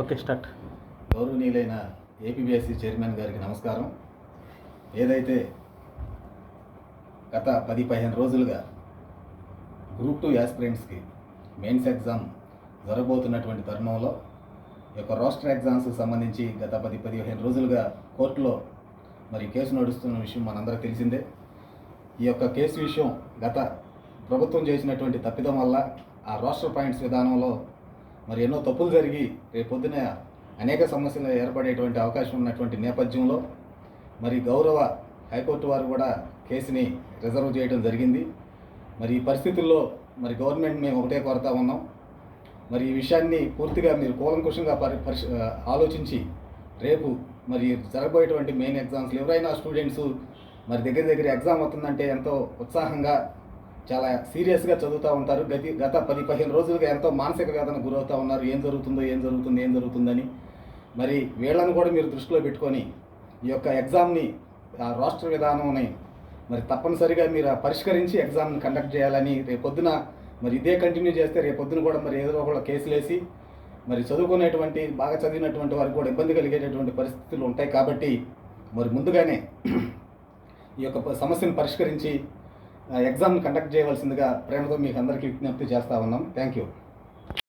Okay, start. గౌరవనీయులైన APBSC chairman గారికి నమస్కారం. ఏదైతే గత 10-15 రోజులుగా గ్రూప్ 2 యాస్పిరెంట్స్కి మెయిన్స్ ఎగ్జామ్ జరగబోతున్నటువంటి తరుణంలో ఈ యొక్క రోస్టర్ ఎగ్జామ్స్కి సంబంధించి గత 10-15 రోజులుగా కోర్టులో మరి కేసు నడుస్తున్న విషయం మనందరికీ తెలిసిందే. ఈ యొక్క కేసు విషయం గత ప్రభుత్వం చేసినటువంటి తప్పిదం వల్ల ఆ రోస్టర్ పాయింట్స్ విధానంలో మరి ఎన్నో తప్పులు జరిగి రేపొద్దున అనేక సమస్యలు ఏర్పడేటువంటి అవకాశం ఉన్నటువంటి నేపథ్యంలో మరి గౌరవ హైకోర్టు వారు కూడా కేసుని రిజర్వ్ చేయడం జరిగింది. మరి ఈ పరిస్థితుల్లో మరి గవర్నమెంట్ మేము ఒకటే కోరుతా ఉన్నాం, మరి ఈ విషయాన్ని పూర్తిగా మీరు కూలంకుషంగా ఆలోచించి రేపు మరి జరగబోయేటువంటి మెయిన్ ఎగ్జామ్స్లో ఎవరైనా స్టూడెంట్స్ మరి దగ్గర ఎగ్జామ్ అవుతుందంటే ఎంతో ఉత్సాహంగా చాలా సీరియస్గా చదువుతూ ఉంటారు. గత 10-15 రోజులుగా ఎంతో మానసిక వేదన గురవుతూ ఉన్నారు. ఏం జరుగుతుందని మరి వీళ్ళను కూడా మీరు దృష్టిలో పెట్టుకొని ఈ యొక్క ఎగ్జామ్ని ఆ రాష్ట్ర విధానంని మరి తప్పనిసరిగా మీరు పరిష్కరించి ఎగ్జామ్ని కండక్ట్ చేయాలని రేపొద్దున మరి ఇదే కంటిన్యూ చేస్తే రేపొద్దున కూడా మరి ఏదో ఒక కేసులు వేసి మరి చదువుకునేటువంటి బాగా చదివినటువంటి వారికి కూడా ఇబ్బంది కలిగేటటువంటి పరిస్థితులు ఉంటాయి. కాబట్టి మరి ముందుగానే ఈ యొక్క సమస్యను పరిష్కరించి ఎగ్జామ్ని కండక్ట్ చేయవలసిందిగా ప్రేమతో మీకు అందరికీ విజ్ఞప్తి చేస్తూ ఉన్నాం. Thank you.